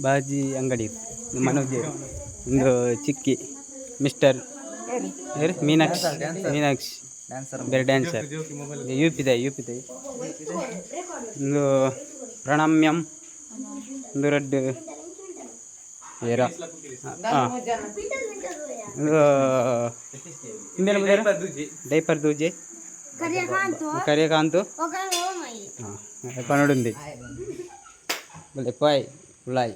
ಬಾಜಿ ಅಂಗಡಿ ಮನೋಜ್ ಒಂದು ಚಿಕ್ಕಿ ಮಿಸ್ಟರ್ ಮೀನಾಕ್ಷಿ ಬೇರೆ ಡ್ಯಾನ್ಸರ್ ಯುಪಿದೆ ಒಂದು ಪ್ರಣಮ್ಯಂ ಒಂದು ರೆಡ್ ಏರ ಡೈಪರ್ ದೂಜೆ ಕರಿಯಕಾಂತು ಪನಡುಂದಿ ಬಲೆ ಪಾಯ್ ಉಳ್ಳಾಯ್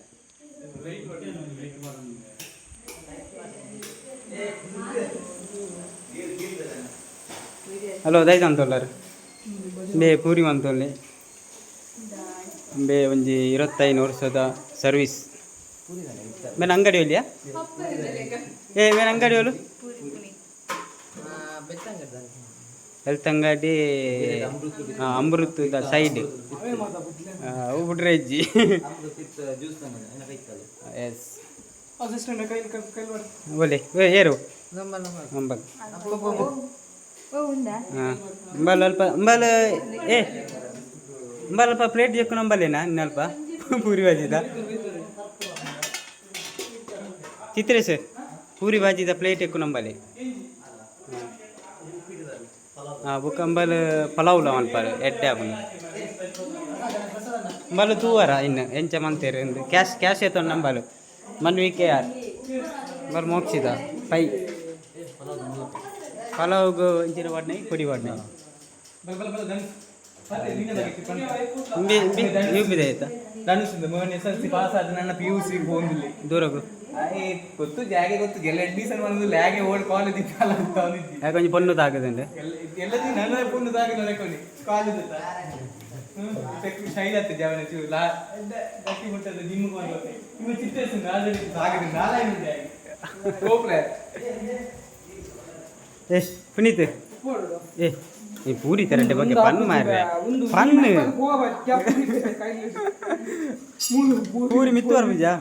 ಹಲೋ ದಯಚ ಅಂತಲ್ಲರು ಬೇ ಪೂರಿ ಮಂತೊಲ್ಲೆ ಬೇ ಒಂಜಿ 25 ವರ್ಷದ ಸರ್ವಿಸ್ ಮೇನ್ ಅಂಗಡಿ ಒಲ್ಲಿಯಾ ಮೇನ್ ಅಂಗಡಿ ಒಲು ಹೆಲ್ತ್ ಅಂಗಡಿ ಅಮೃತದ ಸೈಡ್ ಅವು ಬಿಟ್ರೆ ಹೆಜ್ಜಿ ಎಸ್ ಒಲೆ ಏರು ಅಂಬಲ್ ಅಂಬಲ್ ಅಲ್ಪ ಅಂಬಲ್ ಅಂಬಲ್ ಅಲ್ಪ ಪ್ಲೇಟ್ ಜಕ್ಕು ನಂಬಲ್ಲೇನಾ ಇನ್ನಲ್ಪ ಪೂರಿ ಬಾಜಿದ ಚಿತ್ರೆ ಸರ್ ಪೂರಿ ಬಾಜಿದ ಪ್ಲೇಟ್ ఎక్కువ ನಂಬಲೆ ಬುಕ್ ಅಂಬಲ್ ಪಲಾವ್ಲ ಅನ್ಪಾರು ಎಡ್ಡೆ ಆಪುಂಡು ಅಂಬಲ್ ತೂವರ ಇನ್ನು ಎಂಚ ಮಂತೇರು ಎಂದು ಕ್ಯಾಶ್ ಏತೊಂಡು ನಂಬಲು ಮನ್ ವೀಕೆ ಯಾರು ಅಂಬಲ್ ಮೋಕ್ಷಿದ ಪೈ ಪಲಾವ್ಗು ಇಂಚಿನ ವಾಡ್ನೈ ಪುಡಿ ವಾಡ್ನೈ ಯೂಪಿದೆ ಆಯ್ತಾ ನನ್ನ PUC ಹೋಗಿಲ್ಲ ದೂರಗೂ ಗೊತ್ತು ಜಾಗೆ ಗೊತ್ತು ಎಲ್ಲ ಅಡ್ಮಿಷನ್ ಮಾಡೋದು ಲ್ಯಾಗೆ ಓಡ್ ಕಾಲೇಜ್ ಇತ್ತಲ್ಲ ಅಂತ ಅವನಿದ್ದಿ ಯಾಕೆ ಕೊಂಚ ಪೊಣ್ಣು ತಾಗದಂಡೆ ಎಲ್ಲದಿ ನನ್ನ ಪೊಣ್ಣು ತಾಗಲ್ಲ ಅದಕ್ಕೊಂಡಿ ಕಾಲೇಜ್ ಇತ್ತ ಶೈಲ ಆಯ್ತು ಜಾವನ ಚೂ ಲಾ ಗಟ್ಟಿ ಮುಟ್ಟದ ಜಿಮ್ ಮಾಡ್ಬೇಕು ಇವ ಚಿತ್ರೇಸು ನಾಲ್ಕು ತಾಗದ ನಾಲ್ಕು ಜಾಗೆ ಕೋಪ್ಲೆ ಪುನೀತ್ ಈ ಪೂರಿ ತರಡೆ ಬಗ್ಗೆ ಪನ್ ಮಾರ್ರೆ ಪನ್ನು ಪೂರಿ ಮಿತ್ತು ಬರ್ಬಿಜಾ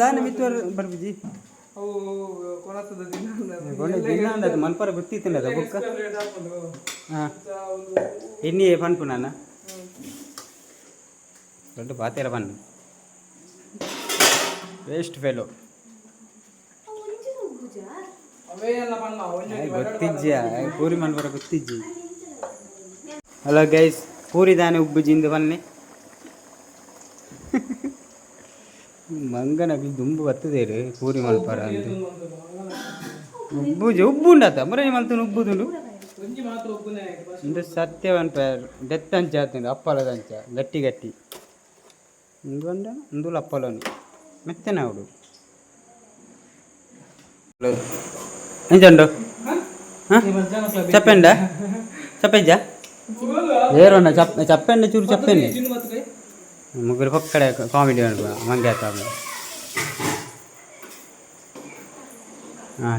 ದಾನ ಮಿತ್ತು ಬರ್ಬಿಜಿ ದಿನ ಅಂದದು ಮನ್ಪರ ಗೊತ್ತಿತ್ತು ಅದ ಬುಕ್ಕ ಹಾಂ ಎಣ್ಣೆ ಪನ್ಪು ನಾನು ದೊಡ್ಡ ಪಾತೆರ ಪನ್ ವೇಸ್ಟ್ ಫೆಲೋ ಗೊತ್ತಿಜ್ಜ ಪೂರಿ ಮನ್ಪರ ಗೊತ್ತಿಜ್ಜಿ ಹಲೋ ಗೈಸ್ ಪೂರಿ ದಾನೆ ಉಬ್ಬುಜಿಂದು ಬನ್ನಿ ಮಂಗನ ದುಂಬು ಬರ್ತದೇರು ಪೂರಿ ಮಲ್ಪರ ಅಂತ ಉಬ್ಬುಜಿ ಉಬ್ಬು ಉಂಡತ ಮುರಳಿ ಮಲ್ತನು ಉಬ್ಬುದುಂಡು ಇಂದು ಸತ್ಯವನ್ ಪೇರ್ ಡೆತ್ ಅಂಚ ಆತಂದು ಅಪ್ಪಲದಂಚ ಗಟ್ಟಿ ಗಟ್ಟಿ ಇಂದುಂಡ ಇಂದುಲು ಅಪ್ಪಲೋನಿ ಮೆತ್ತೆ ನಾವುಡು ಎಂಚಂಡು ಚಪ್ಪೆಂಡ ಚಪ್ಪೆಜ್ಜ ಏರೋಣ ಚಪ್ಪೆಂಡ ಚೂರು ಚಪ್ಪೆಂಡೆ ಮುಗ್గురు పక్కడే కామెడీ అనుకో మంగేస్తాము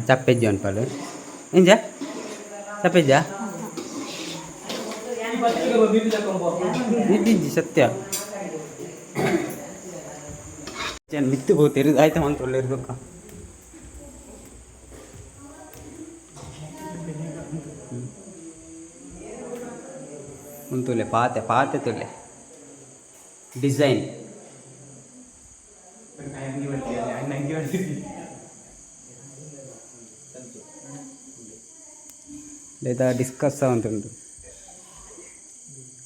చప్పెజ్జి అనిపాడు ఏంజా చప్పెజ్జా ಇದ್ದಿಜ್ಜಿ ಸತ್ಯ ಮಿತ್ತು ಹೋಗ್ತಿರು ಆಯ್ತಾ ಅಂತ ಒಳ್ಳೆ ಇರ್ಬೇಕ ಉಂತುಲೆ ಪಾತೆ ತುಲೆ ಡಿಸೈನ್ లేదా డిస్కస్ ఉంటుంది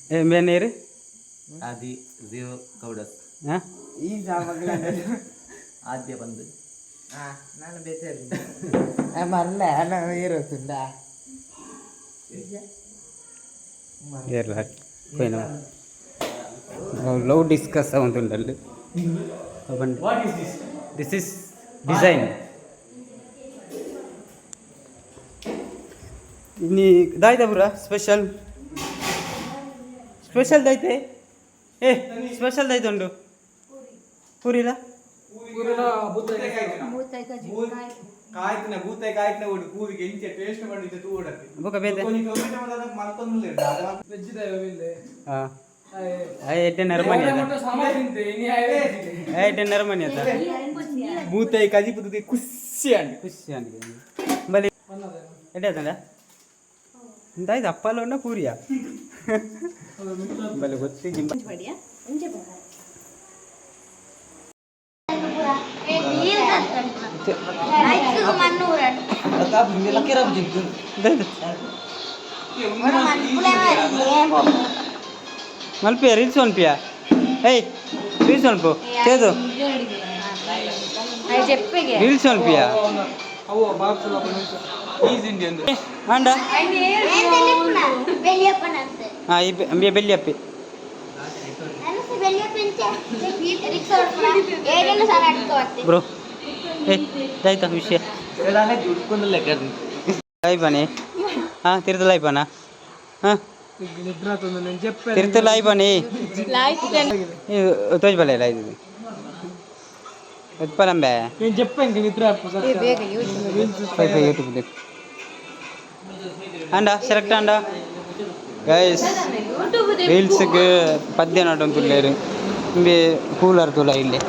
ఏమేనేరు అది జీరో కౌడస్ ఈ ಆದ್ಯ ಬಂದು ನಾನು ಬೇತಾರೆ ಮಲ್ಲ ಇರುತ್ತುಂಡ ಲವ್ ಡಿಸ್ಕಸ್ అవుతుండండి what is this is design నీ దాయిదా బురా స్పెషల్ దైతే ಸ್ಪೆಷಲ್ ದೈತೆ ಉಂಡು ಪೂರಿಲ ಕಾಯ್ತಿನ ಬೂತಾಯಿ ಕಾಯ್ತಿನ ಓಡು ಪೂರಿಗೆ ಇಂಚೆ ಟೇಸ್ಟ್ ಮಾಡಿದ್ದೆ ತೂ ಓಡಕ್ಕೆ ಬೊಕ ಬೇತೆ ಟೊಮೆಟೊ ಮದಕ ಮಲ್ತೊಂದುಲೆ ವೆಜ್ ದೈವವಿಲ್ಲೆ ಏಟೆ ನರ್ಮನಿ ಏಟೆ ನರ್ಮನಿ ಅದ ಬೂತಾಯಿ ಕಜಿಪುದು ಖುಷಿ ಅಂಡಿ ಬಲಿ ಎಡೆ ಅದ ಇಂದಾಯ್ತು ಅಪ್ಪಲ್ಲ ಉಂಡ ಪೂರಿಯ ಬಲೆ ಗೊತ್ತಿಗೆ ಮಲ್ಪಿಯ ರೀಲ್ಸ್ ಅನ್ಪಿಯ ಏಯ್ ರೀಲ್ಸ್ ಅನ್ಪು చేదు ರೀಲ್ಸ್ ಅನ್ಪಿಯ ಅಂಡ ಈ ಬೆಲ್ಲಿಯಪ್ಪಿ ಬ್ರೋ ಏಯ್ ಆಯ್ತಾ ವಿಷಯ ಲೈಬಾನಿ ಹಾಂ ತಿರ್ದು ಲೈಬಾನ ಹಾಂ ತಿರ್ತು ಲೈಬಾನಿ ತೋಜ್ ಬಲ್ಲ ಇಲ್ಲ ಇದು ఎత్తుపలంబే నేను చెప్పాను నిద్ర యూట్యూబ్ అండా సెలెక్ట్ అండా గైస్ ರೀಲ್ಸ್ಗೆ ಪದ್ಯ ನಾಟೊಂದು ತುಳ್ಳೇರು ಕೂಲರ್ ತುಲ ಇಲ್ಲಿ